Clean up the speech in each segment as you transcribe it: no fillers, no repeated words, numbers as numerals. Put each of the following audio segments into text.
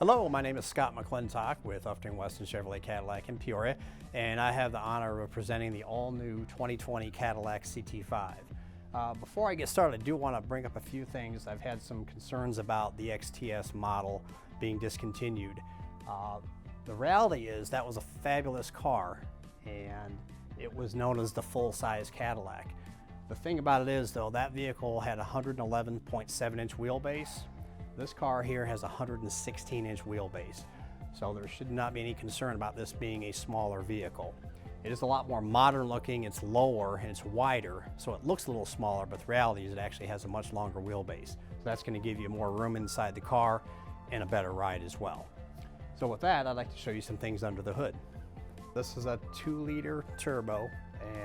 Hello, my name is Scott McClintock with Uftring Weston Cadillac in Peoria, and I have the honor of presenting the all-new 2020 Cadillac CT5. Before I get started, I do want to bring up a few things. I've had some concerns about the XTS model being discontinued. The reality is that was a fabulous car, and it was known as the full-size Cadillac. The thing about it is, though, that vehicle had a 111.7-inch wheelbase. This car here has a 116-inch wheelbase, so there should not be any concern about this being a smaller vehicle. It is a lot more modern looking, it's lower, and it's wider, so it looks a little smaller, but the reality is it actually has a much longer wheelbase. So that's going to give you more room inside the car and a better ride as well. So with that, I'd like to show you some things under the hood. This is a 2-liter turbo,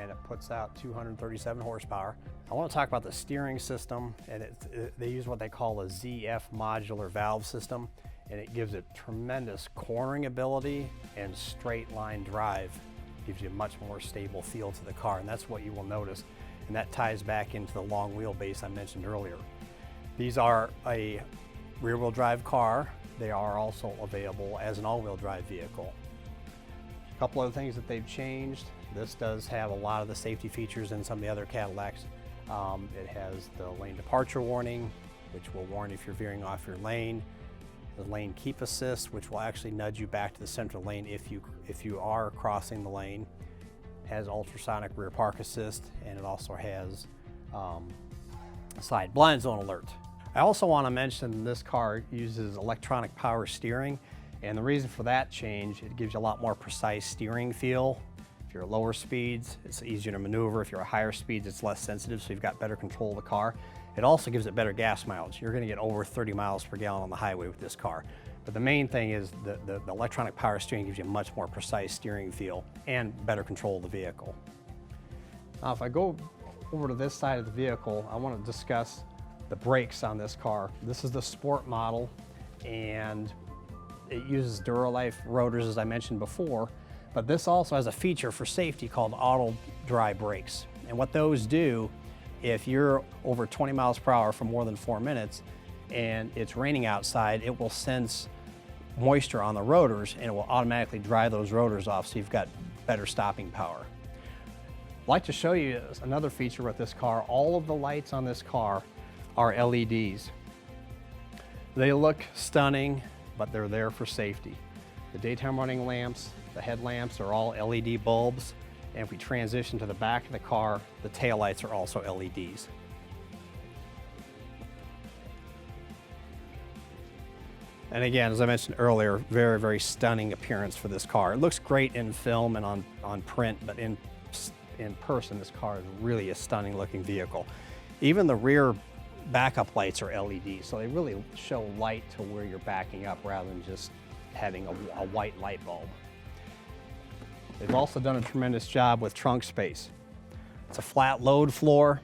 and it puts out 237 horsepower. I want to talk about the steering system, and they use what they call a ZF modular valve system, and it gives it tremendous cornering ability and straight line drive. Gives you a much more stable feel to the car, and that's what you will notice, and that ties back into the long wheelbase I mentioned earlier. These are a rear-wheel drive car. They are also available as an all-wheel drive vehicle. A couple other things that they've changed. This does have a lot of the safety features in some of the other Cadillacs. It has the lane departure warning, which will warn if you're veering off your lane. The lane keep assist, which will actually nudge you back to the center lane if you are crossing the lane. It has ultrasonic rear park assist, and it also has side blind zone alert. I also want to mention this car uses electronic power steering, and the reason for that change, it gives you a lot more precise steering feel. If you're at lower speeds, it's easier to maneuver. If you're at higher speeds, it's less sensitive, so you've got better control of the car. It also gives it better gas mileage. You're going to get over 30 miles per gallon on the highway with this car. But the main thing is the electronic power steering gives you a much more precise steering feel and better control of the vehicle. Now, if I go over to this side of the vehicle, I want to discuss the brakes on this car. This is the Sport model, and it uses Duralife rotors, as I mentioned before. But this also has a feature for safety called auto dry brakes. And what those do, if you're over 20 miles per hour for more than 4 minutes and it's raining outside, it will sense moisture on the rotors and it will automatically dry those rotors off, so you've got better stopping power. I'd like to show you another feature with this car. All of the lights on this car are LEDs. They look stunning, but they're there for safety. The daytime running lamps, the headlamps are all LED bulbs, and if we transition to the back of the car, the taillights are also LEDs. And again, as I mentioned earlier, very, very stunning appearance for this car. It looks great in film and on print, but in person, this car is really a stunning looking vehicle. Even the rear backup lights are LED, so they really show light to where you're backing up rather than just having a white light bulb. They've also done a tremendous job with trunk space. It's a flat load floor.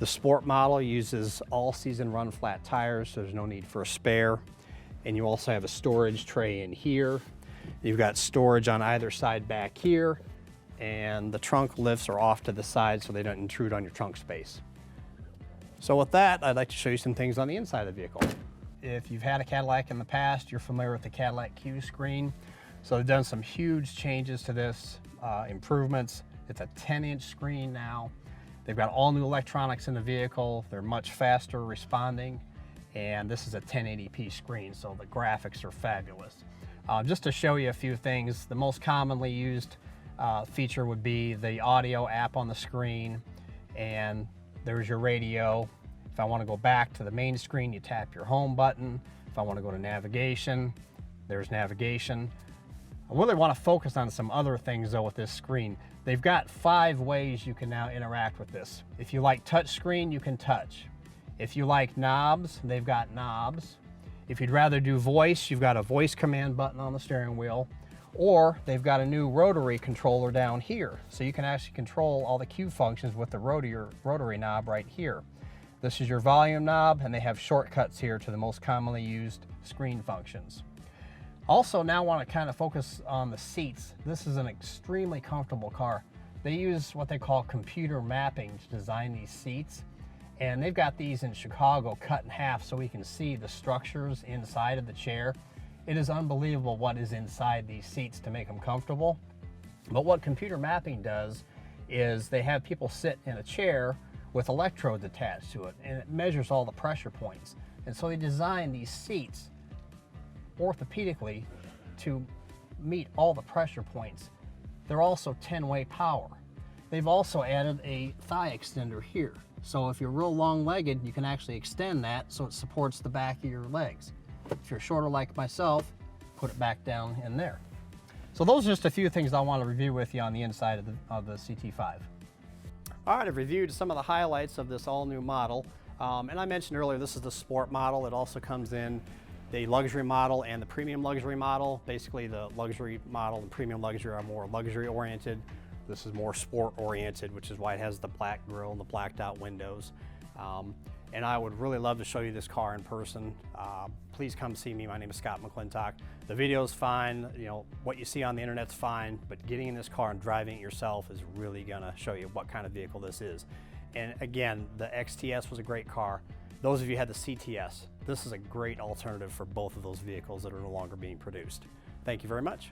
The Sport model uses all-season run flat tires, so there's no need for a spare. And you also have a storage tray in here. You've got storage on either side back here, and the trunk lifts are off to the side so they don't intrude on your trunk space. So with that, I'd like to show you some things on the inside of the vehicle. If you've had a Cadillac in the past, you're familiar with the Cadillac Q screen. So they've done some huge changes to this, improvements. It's a 10-inch screen now. They've got all new electronics in the vehicle. They're much faster responding, and this is a 1080p screen, so the graphics are fabulous. Just to show you a few things, the most commonly used feature would be the audio app on the screen, and there's your radio. If I want to go back to the main screen, you tap your home button. If I want to go to navigation, there's navigation. I really want to focus on some other things though with this screen. They've got 5 ways you can now interact with this. If you like touch screen, you can touch. If you like knobs, they've got knobs. If you'd rather do voice, you've got a voice command button on the steering wheel, or they've got a new rotary controller down here. So you can actually control all the Q functions with the rotary knob right here. This is your volume knob, and they have shortcuts here to the most commonly used screen functions. Also, now want to kind of focus on the seats. This is an extremely comfortable car. They use what they call computer mapping to design these seats, And they've got these in Chicago cut in half so we can see the structures inside of the chair. It is unbelievable what is inside these seats to make them comfortable. But what computer mapping does is they have people sit in a chair with electrodes attached to it, and it measures all the pressure points. And so they design these seats orthopedically to meet all the pressure points. They're also 10-way power. They've also added a thigh extender here. So if you're real long-legged, you can actually extend that so it supports the back of your legs. If you're shorter like myself, put it back down in there. So those are just a few things I want to review with you on the inside of the CT5. All right, I've reviewed some of the highlights of this all-new model. And I mentioned earlier, this is the sport model. It also comes in the luxury model and the premium luxury model. Basically, the luxury model and premium luxury are more luxury-oriented. This is more sport-oriented, which is why it has the black grille and the blacked-out windows. And I would really love to show you this car in person. Please come see me. My name is Scott McClintock. The video's fine, you know, what you see on the internet's fine, but getting in this car and driving it yourself is really gonna show you what kind of vehicle this is. And again, the XTS was a great car. Those of you who had the CTS, this is a great alternative for both of those vehicles that are no longer being produced. Thank you very much.